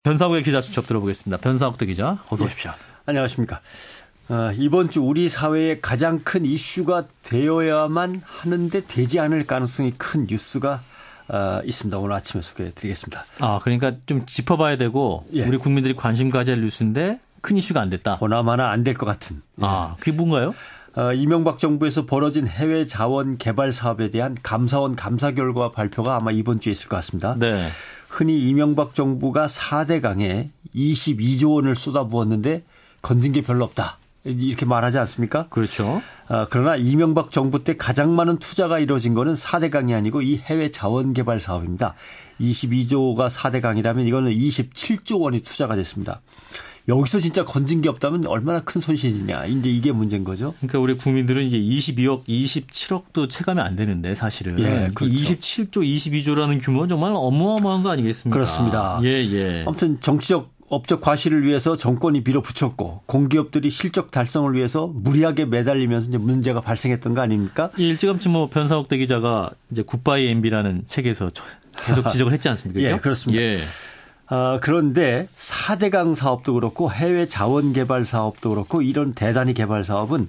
변상욱의 기자 수첩 들어보겠습니다. 변상욱도 기자, 어서 오십시오. 안녕하십니까. 이번 주 우리 사회의 가장 큰 이슈가 되어야만 하는데 되지 않을 가능성이 큰 뉴스가 있습니다. 오늘 아침에 소개해드리겠습니다. 그러니까 좀 짚어봐야 되고 우리 국민들이 관심 가질 뉴스인데 큰 이슈가 안 됐다. 보나마나 안 될 것 같은. 그게 뭔가요? 이명박 정부에서 벌어진 해외 자원 개발 사업에 대한 감사원 감사 결과 발표가 아마 이번 주에 있을 것 같습니다. 네. 흔히 이명박 정부가 4대강에 22조 원을 쏟아부었는데 건진 게 별로 없다. 이렇게 말하지 않습니까? 그렇죠. 그러나 이명박 정부 때 가장 많은 투자가 이루어진 거는 4대강이 아니고 이 해외 자원 개발 사업입니다. 22조가 4대강이라면 이거는 27조 원이 투자가 됐습니다. 여기서 진짜 건진 게 없다면 얼마나 큰 손실이냐. 이제 이게 문제인 거죠. 그러니까 우리 국민들은 이게 22억, 27억도 체감이 안 되는데 사실은. 예, 그렇죠. 27조, 22조라는 규모는 정말 어마어마한 거 아니겠습니까? 그렇습니다. 예. 아무튼 정치적 업적 과실을 위해서 정권이 밀어붙였고 공기업들이 실적 달성을 위해서 무리하게 매달리면서 이제 문제가 발생했던 거 아닙니까? 일찌감치 변상욱 대기자가 이제 굿바이 MB라는 책에서 계속 지적을 했지 않습니까? 예, 그렇습니다. 예. 그런데 4대강 사업도 그렇고 해외 자원 개발 사업도 그렇고 이런 대단히 개발 사업은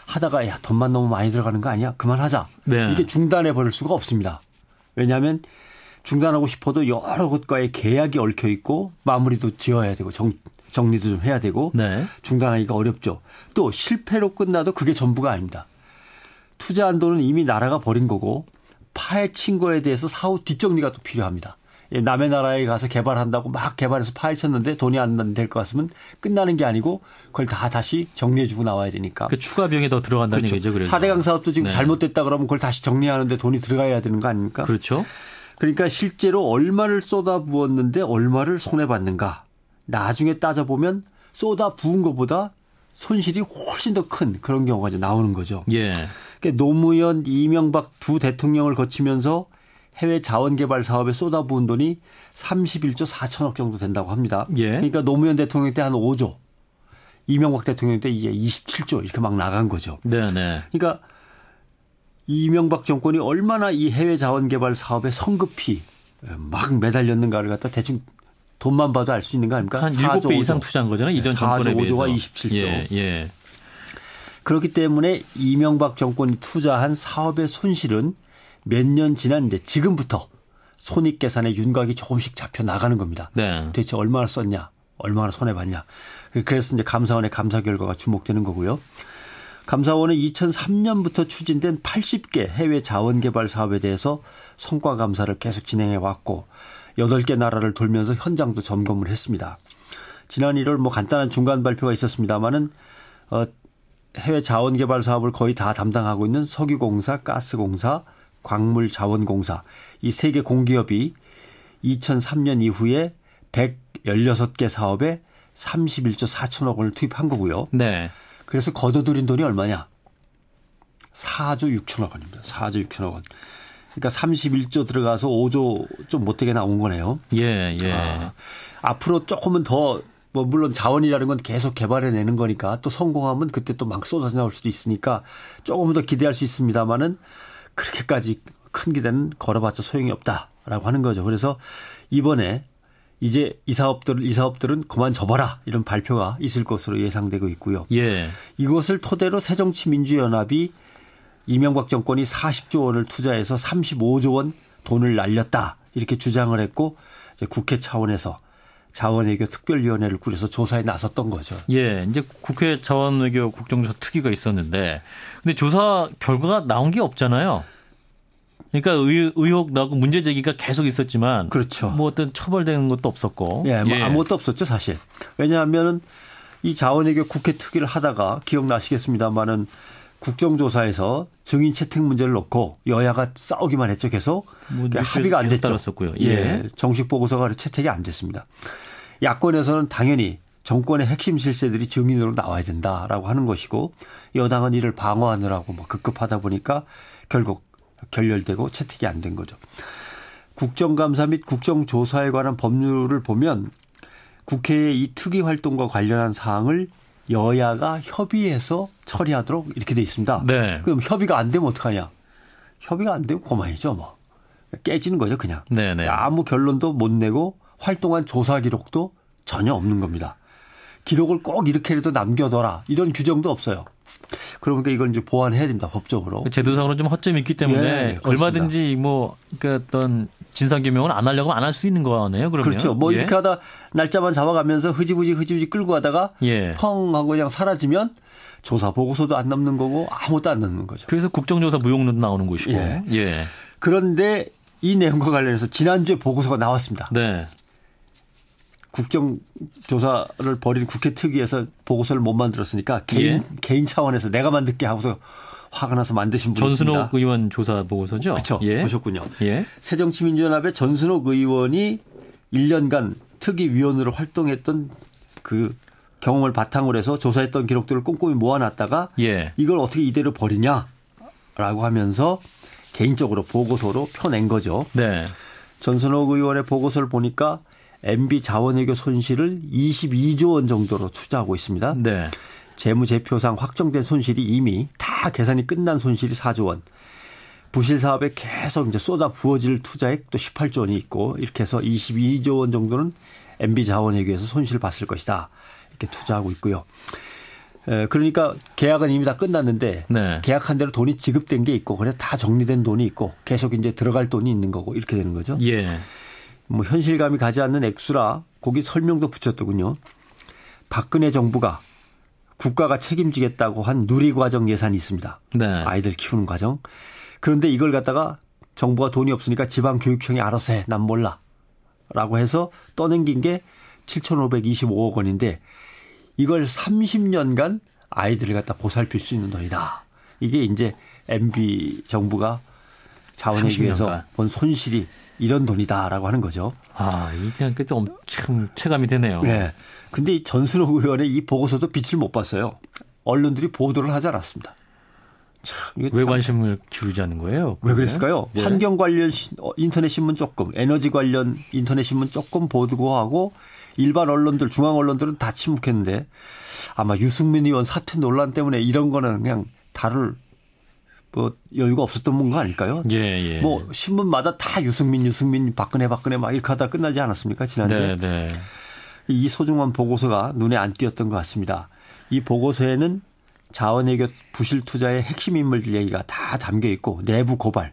하다가 돈만 너무 많이 들어가는 거 아니야? 그만하자. 네. 이게 중단해 버릴 수가 없습니다. 왜냐하면 중단하고 싶어도 여러 곳과의 계약이 얽혀 있고 마무리도 지어야 되고 정리도 좀 해야 되고 네. 중단하기가 어렵죠. 또 실패로 끝나도 그게 전부가 아닙니다. 투자한 돈은 이미 나라가 버린 거고 파헤친 거에 대해서 사후 뒷정리가 또 필요합니다. 남의 나라에 가서 개발한다고 막 개발해서 파헤쳤는데 돈이 안 될 것 같으면 끝나는 게 아니고 그걸 다 다시 정리해주고 나와야 되니까. 그 추가 비용이 더 들어간다는 그렇죠. 얘기죠. 그래서. 4대강 사업도 지금 네. 잘못됐다 그러면 그걸 다시 정리하는데 돈이 들어가야 되는 거 아닙니까? 그렇죠. 그러니까 실제로 얼마를 쏟아부었는데 얼마를 손해봤는가. 나중에 따져보면 쏟아부은 것보다 손실이 훨씬 더 큰 그런 경우가 이제 나오는 거죠. 예. 그러니까 노무현, 이명박 두 대통령을 거치면서 해외 자원개발 사업에 쏟아부은 돈이 31조 4천억 정도 된다고 합니다. 예. 그러니까 노무현 대통령 때 한 5조, 이명박 대통령 때 이제 27조 이렇게 막 나간 거죠. 네네. 그러니까 이명박 정권이 얼마나 이 해외 자원개발 사업에 성급히 막 매달렸는가를 갖다 대충 돈만 봐도 알 수 있는 거 아닙니까? 한 7배 이상 투자한 거잖아요. 이전 정권에 비해서. 4조 5조가 27조. 예. 그렇기 때문에 이명박 정권이 투자한 사업의 손실은 몇 년 지났는데 지금부터 손익계산의 윤곽이 조금씩 잡혀 나가는 겁니다. 네. 도대체 얼마나 썼냐, 얼마나 손해봤냐. 그래서 이제 감사원의 감사 결과가 주목되는 거고요. 감사원은 2003년부터 추진된 80개 해외 자원개발 사업에 대해서 성과 감사를 계속 진행해 왔고 8개 나라를 돌면서 현장도 점검을 했습니다. 지난 1월 간단한 중간 발표가 있었습니다마는 해외 자원개발 사업을 거의 다 담당하고 있는 석유공사, 가스공사, 광물자원공사 이 3개 공기업이 2003년 이후에 116개 사업에 31조 4천억 원을 투입한 거고요. 네. 그래서 거둬들인 돈이 얼마냐? 4조 6천억 원입니다. 4조 6천억 원. 그러니까 31조 들어가서 5조 좀 못되게 나온 거네요. 예. 앞으로 조금은 더 물론 자원이라는 건 계속 개발해내는 거니까 또 성공하면 그때 또 막 쏟아져 나올 수도 있으니까 조금 더 기대할 수 있습니다만은 그렇게까지 큰 기대는 걸어봤자 소용이 없다라고 하는 거죠. 그래서 이번에 이제 이 사업들은 그만 접어라 이런 발표가 있을 것으로 예상되고 있고요. 예. 이것을 토대로 새정치민주연합이 이명박 정권이 40조 원을 투자해서 35조 원 돈을 날렸다 이렇게 주장을 했고 이제 국회 차원에서 자원외교 특별위원회를 꾸려서 조사에 나섰던 거죠. 예, 이제 국회 자원외교 국정조사 특위가 있었는데, 근데 조사 결과가 나온 게 없잖아요. 그러니까 의혹 나고 문제 제기가 계속 있었지만, 그렇죠. 어떤 처벌되는 것도 없었고, 예, 아무것도 없었죠 사실. 왜냐하면은 이 자원외교 국회 특위를 하다가 기억나시겠습니다만은 국정조사에서 증인 채택 문제를 놓고 여야가 싸우기만 했죠 계속. 합의가 안 됐죠. 따랐었고요. 예, 정식 보고서가 채택이 안 됐습니다. 야권에서는 당연히 정권의 핵심 실세들이 증인으로 나와야 된다라고 하는 것이고 여당은 이를 방어하느라고 급급하다 보니까 결국 결렬되고 채택이 안 된 거죠. 국정감사 및 국정조사에 관한 법률을 보면 국회의 이 특위 활동과 관련한 사항을 여야가 협의해서 처리하도록 이렇게 돼 있습니다. 네. 그럼 협의가 안 되면 어떡하냐? 협의가 안 되면 그만이죠. 깨지는 거죠, 그냥. 네네. 아무 결론도 못 내고 활동한 조사 기록도 전혀 없는 겁니다. 기록을 꼭 이렇게라도 남겨둬라 이런 규정도 없어요. 그러니까 이걸 이제 보완해야 됩니다. 법적으로. 제도상으로 좀 허점이 있기 때문에 예, 얼마든지 뭐 그러니까 어떤 진상규명은 안 하려고 안 할 수 있는 거네요. 그러면. 그렇죠. 뭐 예. 이렇게 하다 날짜만 잡아가면서 흐지부지 끌고 가다가 예. 펑 하고 그냥 사라지면 조사 보고서도 안 남는 거고 아무것도 안 남는 거죠. 그래서 국정조사 무용론도 나오는 것이고. 예. 예. 그런데 이 내용과 관련해서 지난주에 보고서가 나왔습니다. 네. 국정조사를 벌인 국회 특위에서 보고서를 못 만들었으니까 예. 개인 차원에서 내가 만들게 하고서 화가 나서 만드신 분이 있습니다. 전순옥 의원 조사 보고서죠? 그렇죠. 예. 보셨군요. 예. 새정치민주연합의 전순옥 의원이 1년간 특위위원으로 활동했던 그 경험을 바탕으로 해서 조사했던 기록들을 꼼꼼히 모아놨다가 예. 이걸 어떻게 이대로 버리냐라고 하면서 개인적으로 보고서로 펴낸 거죠. 네. 전순옥 의원의 보고서를 보니까 MB 자원외교 손실을 22조 원 정도로 추정하고 있습니다. 네. 재무제표상 확정된 손실이 이미 다 계산이 끝난 손실이 4조 원. 부실 사업에 계속 이제 쏟아 부어질 투자액 또 18조 원이 있고 이렇게 해서 22조 원 정도는 MB 자원외교에서 손실을 봤을 것이다. 이렇게 투자하고 있고요. 그러니까 계약은 이미 다 끝났는데 네. 계약한 대로 돈이 지급된 게 있고 그래서 다 정리된 돈이 있고 계속 이제 들어갈 돈이 있는 거고 이렇게 되는 거죠. 예. 뭐 현실감이 가지 않는 액수라 거기 설명도 붙였더군요. 박근혜 정부가 국가가 책임지겠다고 한 누리과정 예산이 있습니다. 네. 아이들 키우는 과정. 그런데 이걸 갖다가 정부가 돈이 없으니까 지방교육청이 알아서 해. 난 몰라. 라고 해서 떠넘긴 게 7,525억 원인데 이걸 30년간 아이들을 갖다 보살필 수 있는 돈이다. 이게 이제 MB 정부가 자원외교에서 본 손실이 이런 돈이다라고 하는 거죠. 아, 이게 그냥 엄청 체감이 되네요. 네. 근데 이 전순옥 의원의 이 보고서도 빛을 못 봤어요. 언론들이 보도를 하지 않았습니다. 참, 왜 관심을 기울이지 않는 거예요? 왜 그랬을까요? 네. 환경 관련 인터넷 신문 조금, 에너지 관련 인터넷 신문 조금 보도하고 일반 언론들, 중앙 언론들은 다 침묵했는데 아마 유승민 의원 사퇴 논란 때문에 이런 거는 그냥 다룰 뭐 여유가 없었던 거 아닐까요? 예, 예. 뭐 신문마다 다 유승민, 박근혜 막 이렇게 하다 끝나지 않았습니까? 지난주에. 네, 네. 이 소중한 보고서가 눈에 안 띄었던 것 같습니다. 이 보고서에는 자원외교 부실 투자의 핵심 인물들 얘기가 다 담겨 있고 내부 고발,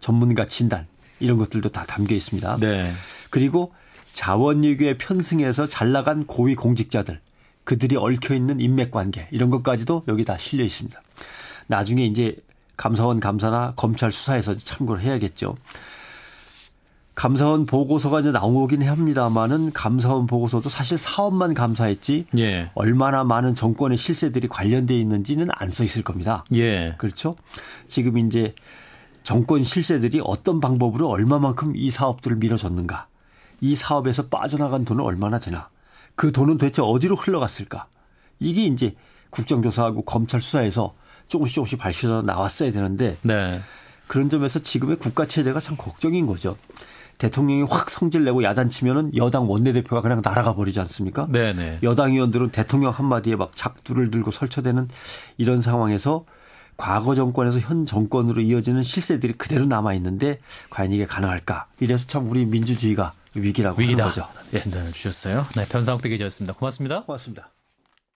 전문가 진단 이런 것들도 다 담겨 있습니다. 네. 그리고 자원외교에 편승해서 잘 나간 고위 공직자들, 그들이 얽혀 있는 인맥관계 이런 것까지도 여기 다 실려 있습니다. 나중에 이제 감사원 감사나 검찰 수사에서 참고를 해야겠죠. 감사원 보고서가 이제 나오긴 합니다만은 감사원 보고서도 사실 사업만 감사했지 예. 얼마나 많은 정권의 실세들이 관련되어 있는지는 안 써 있을 겁니다. 예. 그렇죠? 지금 이제 정권 실세들이 어떤 방법으로 얼마만큼 이 사업들을 밀어줬는가. 이 사업에서 빠져나간 돈은 얼마나 되나. 그 돈은 도대체 어디로 흘러갔을까. 이게 이제 국정조사하고 검찰 수사에서 조금씩 밝혀져 나왔어야 되는데 네. 그런 점에서 지금의 국가체제가 참 걱정인 거죠. 대통령이 확 성질내고 야단치면은 여당 원내대표가 그냥 날아가 버리지 않습니까? 네네. 여당 의원들은 대통령 한마디에 막 작두를 들고 설쳐대는 이런 상황에서 과거 정권에서 현 정권으로 이어지는 실세들이 그대로 남아있는데 과연 이게 가능할까? 이래서 참 우리 민주주의가 위기라고 하는 거죠. 진단을 주셨어요. 네, 변상욱 대기자였습니다. 고맙습니다. 고맙습니다.